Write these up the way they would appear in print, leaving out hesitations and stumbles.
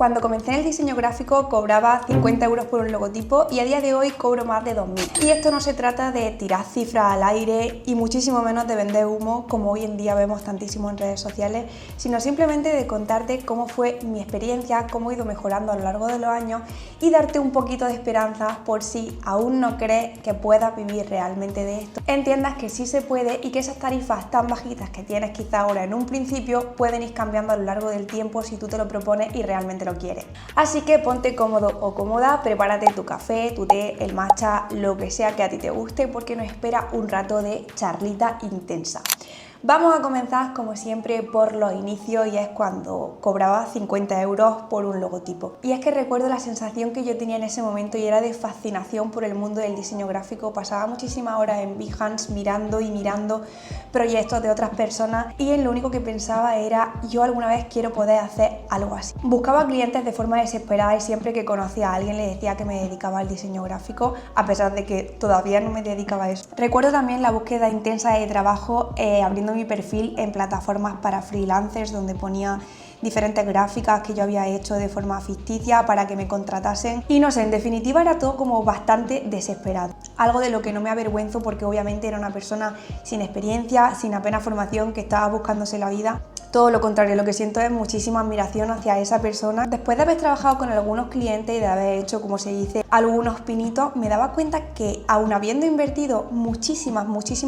Cuando comencé en el diseño gráfico cobraba 50 euros por un logotipo y a día de hoy cobro más de 2000. Y esto no se trata de tirar cifras al aire y muchísimo menos de vender humo, como hoy en día vemos tantísimo en redes sociales, sino simplemente de contarte cómo fue mi experiencia, cómo he ido mejorando a lo largo de los años y darte un poquito de esperanza por si aún no crees que puedas vivir realmente de esto. Entiendas que sí se puede y que esas tarifas tan bajitas que tienes quizá ahora en un principio pueden ir cambiando a lo largo del tiempo si tú te lo propones y realmente lo quieres. Así que ponte cómodo o cómoda, prepárate tu café, tu té, el matcha, lo que sea que a ti te guste, porque nos espera un rato de charlita intensa. Vamos a comenzar como siempre por los inicios y es cuando cobraba 50 euros por un logotipo. Y es que recuerdo la sensación que yo tenía en ese momento y era de fascinación por el mundo del diseño gráfico. Pasaba muchísimas horas en Behance mirando proyectos de otras personas y en lo único que pensaba era yo alguna vez quiero poder hacer algo así. Buscaba clientes de forma desesperada y siempre que conocía a alguien le decía que me dedicaba al diseño gráfico, a pesar de que todavía no me dedicaba a eso. Recuerdo también la búsqueda intensa de trabajo abriendo mi perfil en plataformas para freelancers donde ponía diferentes gráficas que yo había hecho de forma ficticia para que me contratasen y no sé, en definitiva era todo como bastante desesperado. Algo de lo que no me avergüenzo porque obviamente era una persona sin experiencia, sin apenas formación, que estaba buscándose la vida. Todo lo contrario, lo que siento es muchísima admiración hacia esa persona. Después de haber trabajado con algunos clientes y de haber hecho, como se dice, algunos pinitos, me daba cuenta que aun habiendo invertido muchísimas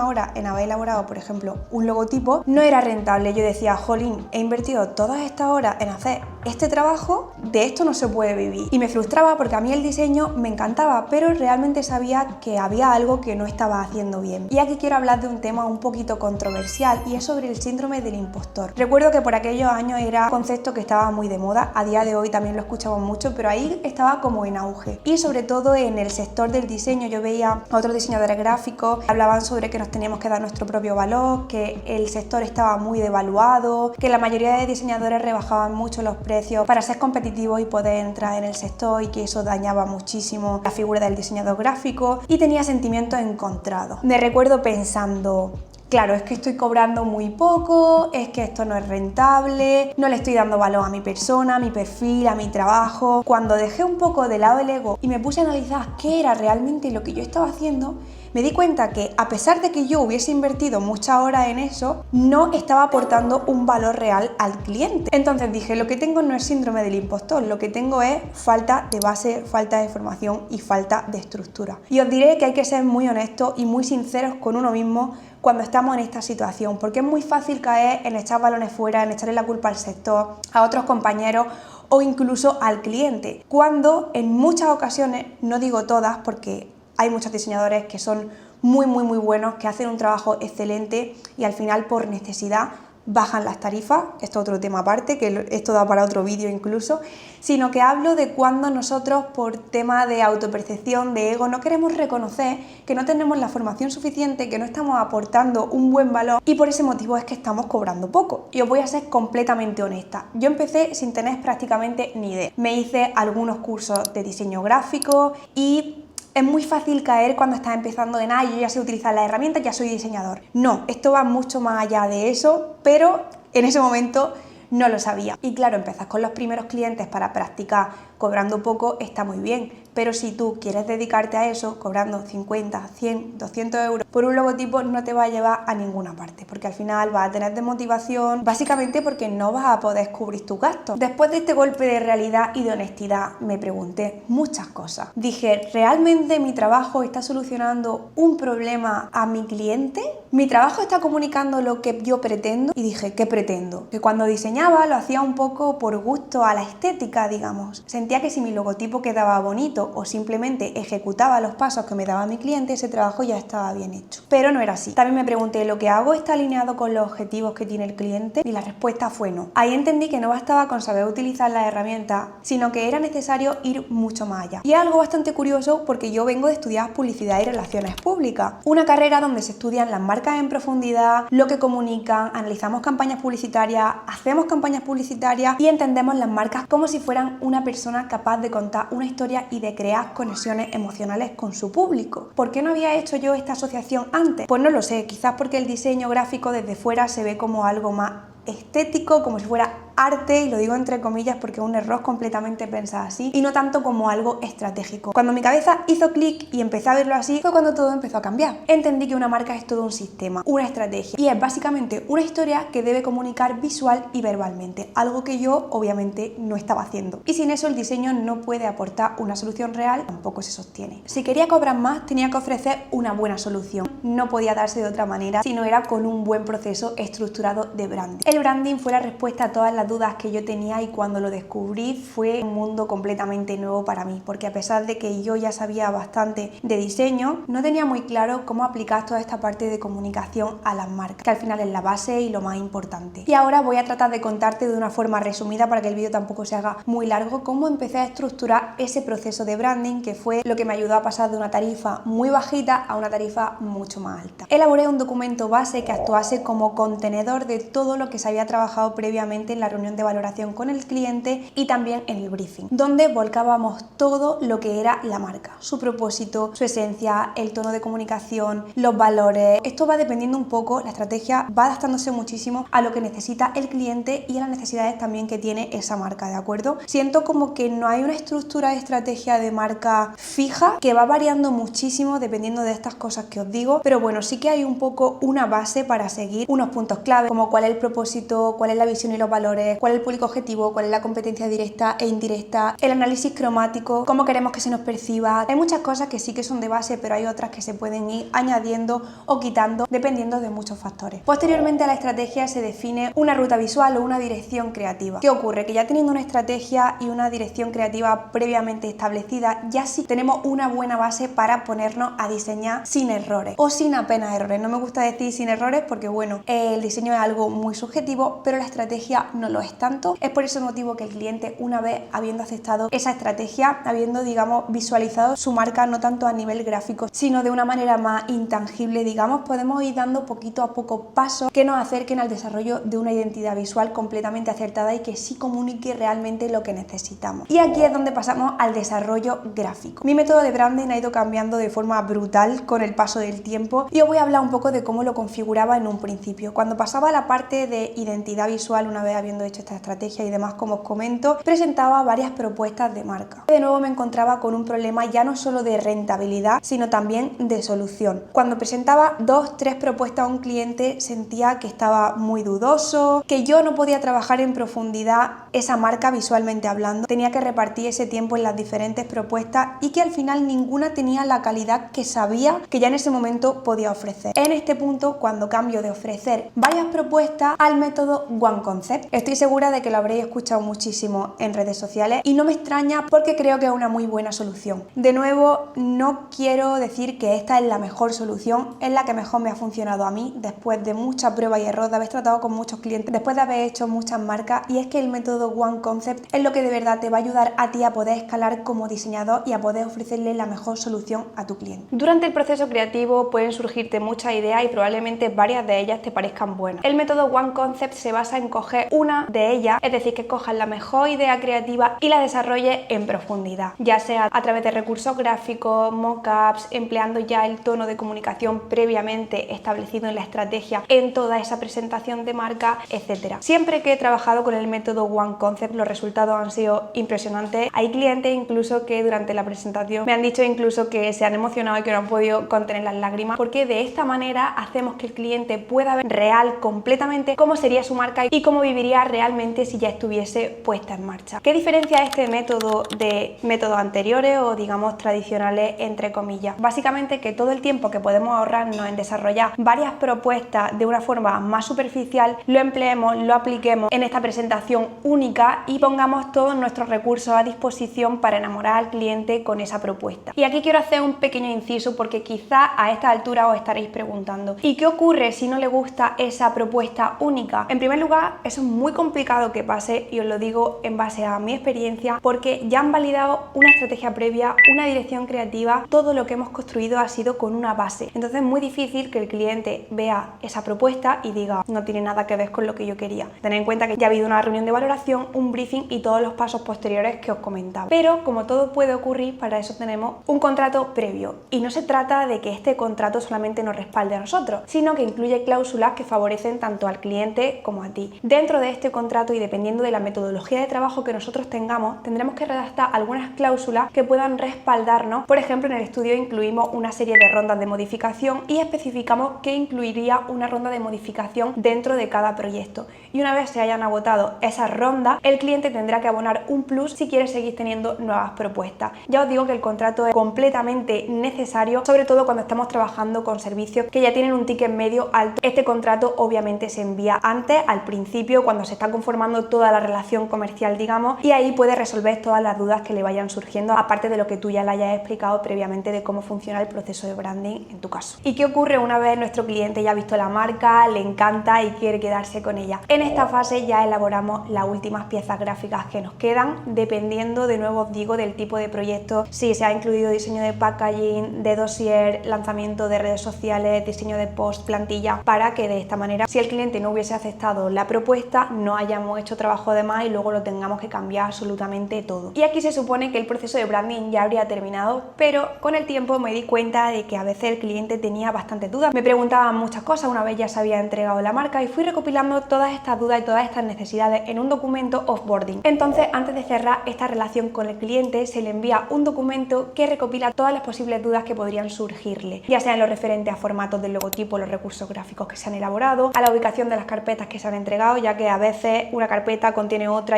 horas en haber elaborado, por ejemplo, un logotipo, no era rentable. Yo decía, jolín, he invertido todas estas horas en hacer este trabajo, de esto no se puede vivir. Y me frustraba porque a mí el diseño me encantaba, pero realmente sabía que había algo que no estaba haciendo bien. Y aquí quiero hablar de un tema un poquito controversial y es sobre el síndrome del impostor. Recuerdo que por aquellos años era un concepto que estaba muy de moda, a día de hoy también lo escuchamos mucho, pero ahí estaba como en auge. Y sobre todo en el sector del diseño, yo veía a otros diseñadores gráficos, hablaban sobre que nos teníamos que dar nuestro propio valor, que el sector estaba muy devaluado, que la mayoría de diseñadores rebajaban mucho los precios para ser competitivos y poder entrar en el sector y que eso dañaba muchísimo la figura del diseñador gráfico y tenía sentimientos encontrados. Me recuerdo pensando, claro, es que estoy cobrando muy poco, es que esto no es rentable, no le estoy dando valor a mi persona, a mi perfil, a mi trabajo. Cuando dejé un poco de lado el ego y me puse a analizar qué era realmente lo que yo estaba haciendo, me di cuenta que a pesar de que yo hubiese invertido muchas horas en eso, no estaba aportando un valor real al cliente. Entonces dije, lo que tengo no es síndrome del impostor, lo que tengo es falta de base, falta de formación y falta de estructura. Y os diré que hay que ser muy honestos y muy sinceros con uno mismo cuando estamos en esta situación, porque es muy fácil caer en echar balones fuera, en echarle la culpa al sector, a otros compañeros o incluso al cliente, cuando en muchas ocasiones, no digo todas porque hay muchos diseñadores que son muy buenos, que hacen un trabajo excelente y al final por necesidad bajan las tarifas, esto es otro tema aparte, que esto da para otro vídeo incluso, sino que hablo de cuando nosotros por tema de autopercepción, de ego, no queremos reconocer que no tenemos la formación suficiente, que no estamos aportando un buen valor y por ese motivo es que estamos cobrando poco. Y os voy a ser completamente honesta, yo empecé sin tener prácticamente ni idea. Me hice algunos cursos de diseño gráfico y es muy fácil caer cuando estás empezando en, yo ya sé utilizar las herramientas, ya soy diseñador. No, esto va mucho más allá de eso, pero en ese momento no lo sabía. Y claro, empezar con los primeros clientes para practicar cobrando poco está muy bien, pero si tú quieres dedicarte a eso, cobrando 50, 100, 200 euros por un logotipo no te va a llevar a ninguna parte, porque al final vas a tener desmotivación, básicamente porque no vas a poder cubrir tus gastos. Después de este golpe de realidad y de honestidad, me pregunté muchas cosas. Dije, ¿realmente mi trabajo está solucionando un problema a mi cliente? ¿Mi trabajo está comunicando lo que yo pretendo? Y dije, ¿qué pretendo? Que cuando diseñaba lo hacía un poco por gusto a la estética, digamos. Sentía que si mi logotipo quedaba bonito o simplemente ejecutaba los pasos que me daba mi cliente, ese trabajo ya estaba bien hecho. Pero no era así. También me pregunté, ¿lo que hago está alineado con los objetivos que tiene el cliente? Y la respuesta fue no. Ahí entendí que no bastaba con saber utilizar las herramientas, sino que era necesario ir mucho más allá. Y es algo bastante curioso porque yo vengo de estudiar publicidad y relaciones públicas, una carrera donde se estudian las marcas en profundidad, lo que comunican, analizamos campañas publicitarias, hacemos campañas publicitarias y entendemos las marcas como si fueran una persona capaz de contar una historia y de crear conexiones emocionales con su público. ¿Por qué no había hecho yo esta asociación antes? Pues no lo sé, quizás porque el diseño gráfico desde fuera se ve como algo más estético, como si fuera arte, y lo digo entre comillas porque es un error completamente pensar así, y no tanto como algo estratégico. Cuando mi cabeza hizo clic y empecé a verlo así, fue cuando todo empezó a cambiar. Entendí que una marca es todo un sistema, una estrategia, y es básicamente una historia que debe comunicar visual y verbalmente, algo que yo obviamente no estaba haciendo. Y sin eso el diseño no puede aportar una solución real, tampoco se sostiene. Si quería cobrar más, tenía que ofrecer una buena solución. No podía darse de otra manera si no era con un buen proceso estructurado de branding. El branding fue la respuesta a todas las dudas que yo tenía, y cuando lo descubrí fue un mundo completamente nuevo para mí, porque a pesar de que yo ya sabía bastante de diseño, no tenía muy claro cómo aplicar toda esta parte de comunicación a las marcas, que al final es la base y lo más importante. Y ahora voy a tratar de contarte de una forma resumida, para que el vídeo tampoco se haga muy largo, cómo empecé a estructurar ese proceso de branding, que fue lo que me ayudó a pasar de una tarifa muy bajita a una tarifa mucho más alta. Elaboré un documento base que actuase como contenedor de todo lo que se había trabajado previamente en la reunión de valoración con el cliente y también en el briefing, donde volcábamos todo lo que era la marca, su propósito, su esencia, el tono de comunicación, los valores. Esto va dependiendo un poco, la estrategia va adaptándose muchísimo a lo que necesita el cliente y a las necesidades también que tiene esa marca, ¿de acuerdo? Siento como que no hay una estructura de estrategia de marca fija, que va variando muchísimo dependiendo de estas cosas que os digo, pero bueno, sí que hay un poco una base para seguir unos puntos clave, como cuál es el propósito, cuál es la visión y los valores, cuál es el público objetivo, cuál es la competencia directa e indirecta, el análisis cromático, cómo queremos que se nos perciba. Hay muchas cosas que sí que son de base, pero hay otras que se pueden ir añadiendo o quitando dependiendo de muchos factores. Posteriormente a la estrategia se define una ruta visual o una dirección creativa. ¿Qué ocurre? Que ya teniendo una estrategia y una dirección creativa previamente establecida, ya sí tenemos una buena base para ponernos a diseñar sin errores o sin apenas errores. No me gusta decir sin errores porque bueno, el diseño es algo muy subjetivo, pero la estrategia no lo es tanto. Es por ese motivo que el cliente, una vez habiendo aceptado esa estrategia, habiendo digamos visualizado su marca no tanto a nivel gráfico, sino de una manera más intangible, digamos, podemos ir dando poquito a poco pasos que nos acerquen al desarrollo de una identidad visual completamente acertada y que sí comunique realmente lo que necesitamos. Y aquí es donde pasamos al desarrollo gráfico. Mi método de branding ha ido cambiando de forma brutal con el paso del tiempo, y os voy a hablar un poco de cómo lo configuraba en un principio. Cuando pasaba a la parte de identidad visual, una vez habiendo hecho esta estrategia y demás, como os comento, presentaba varias propuestas de marca. De nuevo me encontraba con un problema ya no solo de rentabilidad, sino también de solución. Cuando presentaba 2-3 propuestas a un cliente, sentía que estaba muy dudoso, que yo no podía trabajar en profundidad esa marca visualmente hablando, tenía que repartir ese tiempo en las diferentes propuestas y que al final ninguna tenía la calidad que sabía que ya en ese momento podía ofrecer. En este punto, cuando cambio de ofrecer varias propuestas al método One Concept, estoy segura de que lo habréis escuchado muchísimo en redes sociales y no me extraña porque creo que es una muy buena solución. De nuevo, no quiero decir que esta es la mejor solución, es la que mejor me ha funcionado a mí después de mucha prueba y error, de haber tratado con muchos clientes, después de haber hecho muchas marcas, y es que el método One Concept es lo que de verdad te va a ayudar a ti a poder escalar como diseñador y a poder ofrecerle la mejor solución a tu cliente. Durante el proceso creativo pueden surgirte muchas ideas y probablemente varias de ellas te parezcan buenas. El método One Concept se basa en coger una de ellas, es decir, que cojas la mejor idea creativa y la desarrolles en profundidad, ya sea a través de recursos gráficos, mockups, empleando ya el tono de comunicación previamente establecido en la estrategia en toda esa presentación de marca, etcétera. Siempre que he trabajado con el método One Concept, los resultados han sido impresionantes. Hay clientes incluso que durante la presentación me han dicho incluso que se han emocionado y que no han podido contener las lágrimas, porque de esta manera hacemos que el cliente pueda ver real completamente cómo sería su marca y cómo viviría realmente si ya estuviese puesta en marcha. ¿Qué diferencia este método de métodos anteriores o digamos tradicionales entre comillas? Básicamente que todo el tiempo que podemos ahorrarnos en desarrollar varias propuestas de una forma más superficial lo empleemos, lo apliquemos en esta presentación única y pongamos todos nuestros recursos a disposición para enamorar al cliente con esa propuesta. Y aquí quiero hacer un pequeño inciso porque quizá a esta altura os estaréis preguntando ¿y qué ocurre si no le gusta esa propuesta única? En primer lugar, eso es muy complicado que pase y os lo digo en base a mi experiencia porque ya han validado una estrategia previa, una dirección creativa, todo lo que hemos construido ha sido con una base. Entonces es muy difícil que el cliente vea esa propuesta y diga no tiene nada que ver con lo que yo quería. Tened en cuenta que ya ha habido una reunión de valoración, un briefing y todos los pasos posteriores que os comentaba. Pero como todo puede ocurrir, para eso tenemos un contrato previo y no se trata de que este contrato solamente nos respalde a nosotros, sino que incluye cláusulas que favorecen tanto al cliente como a ti. Dentro de este este contrato y dependiendo de la metodología de trabajo que nosotros tengamos, tendremos que redactar algunas cláusulas que puedan respaldarnos. Por ejemplo, en el estudio incluimos una serie de rondas de modificación y especificamos qué incluiría una ronda de modificación dentro de cada proyecto. Y una vez se hayan agotado esas rondas, el cliente tendrá que abonar un plus si quiere seguir teniendo nuevas propuestas. Ya os digo que el contrato es completamente necesario, sobre todo cuando estamos trabajando con servicios que ya tienen un ticket medio alto. Este contrato obviamente se envía antes, al principio, cuando se está conformando toda la relación comercial, digamos, y ahí puede resolver todas las dudas que le vayan surgiendo, aparte de lo que tú ya le hayas explicado previamente de cómo funciona el proceso de branding en tu caso. ¿Y qué ocurre una vez nuestro cliente ya ha visto la marca, le encanta y quiere quedarse con ella? En esta fase ya elaboramos las últimas piezas gráficas que nos quedan, dependiendo, de nuevo os digo, del tipo de proyecto, si se ha incluido diseño de packaging, de dossier, lanzamiento de redes sociales, diseño de post, plantilla, para que de esta manera, si el cliente no hubiese aceptado la propuesta, no hayamos hecho trabajo de más y luego lo tengamos que cambiar absolutamente todo. Y aquí se supone que el proceso de branding ya habría terminado, pero con el tiempo me di cuenta de que a veces el cliente tenía bastantes dudas. Me preguntaban muchas cosas una vez ya se había entregado la marca y fui recopilando todas estas dudas y todas estas necesidades en un documento offboarding. Entonces, antes de cerrar esta relación con el cliente, se le envía un documento que recopila todas las posibles dudas que podrían surgirle, ya sea en lo referente a formatos del logotipo, los recursos gráficos que se han elaborado, a la ubicación de las carpetas que se han entregado, ya que a veces una carpeta contiene otra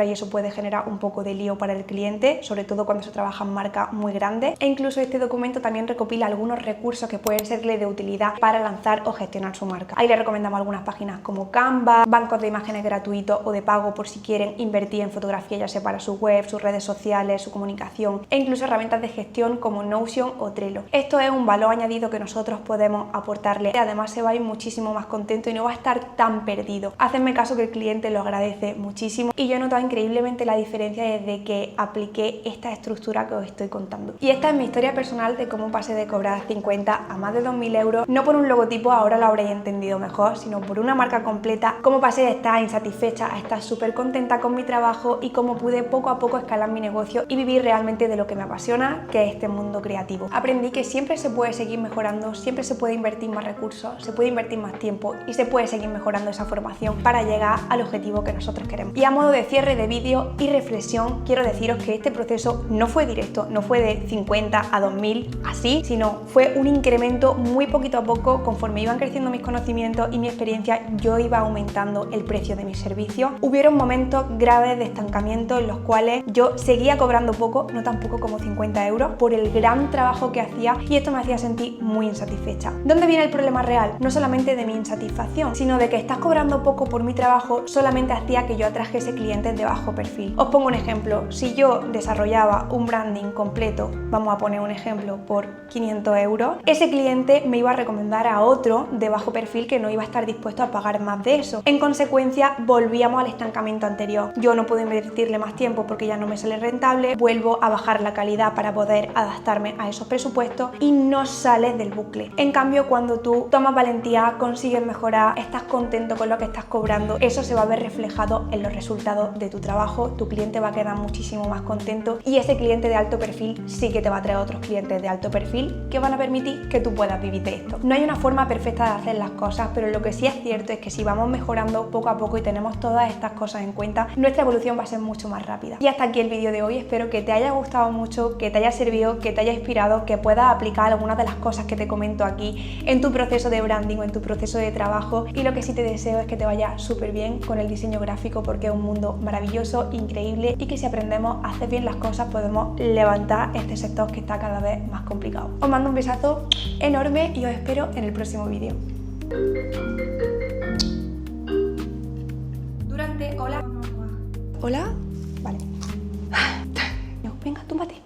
y eso puede generar un poco de lío para el cliente, sobre todo cuando se trabajan marcas muy grandes. E incluso este documento también recopila algunos recursos que pueden serle de utilidad para lanzar o gestionar su marca. Ahí le recomendamos algunas páginas como Canva, bancos de imágenes gratuitos o de pago por si quieren invertir en fotografía, ya sea para su web, sus redes sociales, su comunicación, e incluso herramientas de gestión como Notion o Trello. Esto es un valor añadido que nosotros podemos aportarle. Además se va a ir muchísimo más contento y no va a estar tan perdido. Hacedme caso que el cliente lo agradece muchísimo y yo he notado increíblemente la diferencia desde que apliqué esta estructura que os estoy contando. Y esta es mi historia personal de cómo pasé de cobrar 50 a más de 2.000 euros, no por un logotipo, ahora lo habréis entendido mejor, sino por una marca completa, cómo pasé de estar insatisfecha a estar súper contenta con mi trabajo y cómo pude poco a poco escalar mi negocio y vivir realmente de lo que me apasiona, que es este mundo creativo. Aprendí que siempre se puede seguir mejorando, siempre se puede invertir más recursos, se puede invertir más tiempo y se puede seguir mejorando esa formación para llegar al objetivo que nosotros queremos. Y a modo de cierre de vídeo y reflexión, quiero deciros que este proceso no fue directo, no fue de 50 a 2.000 así, sino fue un incremento muy poquito a poco. Conforme iban creciendo mis conocimientos y mi experiencia, yo iba aumentando el precio de mis servicios. Hubieron momentos graves de estancamiento en los cuales yo seguía cobrando poco, no tan poco como 50 euros, por el gran trabajo que hacía, y esto me hacía sentir muy insatisfecha. ¿Dónde viene el problema real? No solamente de mi insatisfacción, sino de que estás cobrando poco por mi trabajo solamente hacía que yo atrajese clientes de bajo perfil. Os pongo un ejemplo: si yo desarrollaba un branding completo, vamos a poner un ejemplo, por 500 euros, ese cliente me iba a recomendar a otro de bajo perfil que no iba a estar dispuesto a pagar más de eso. En consecuencia, volvíamos al estancamiento anterior. Yo no puedo invertirle más tiempo porque ya no me sale rentable, vuelvo a bajar la calidad para poder adaptarme a esos presupuestos y no sales del bucle. En cambio, cuando tú tomas valentía, consigues mejorar, estás contento con lo que estás cobrando, eso se va a ver reflejado en los resultados de tu trabajo, tu cliente va a quedar muchísimo más contento y ese cliente de alto perfil sí que te va a traer otros clientes de alto perfil que van a permitir que tú puedas vivir de esto. No hay una forma perfecta de hacer las cosas, pero lo que sí es cierto es que si vamos mejorando poco a poco y tenemos todas estas cosas en cuenta, nuestra evolución va a ser mucho más rápida. Y hasta aquí el vídeo de hoy. Espero que te haya gustado mucho, que te haya servido, que te haya inspirado, que puedas aplicar algunas de las cosas que te comento aquí en tu proceso de branding o en tu proceso de trabajo. Y lo que sí te deseo es que te vaya súper bien con el diseño gráfico, porque es un mundo maravilloso, increíble, y que si aprendemos a hacer bien las cosas podemos levantar este sector que está cada vez más complicado. Os mando un besazo enorme y os espero en el próximo vídeo. Hola. Vale. No, venga, túmbate.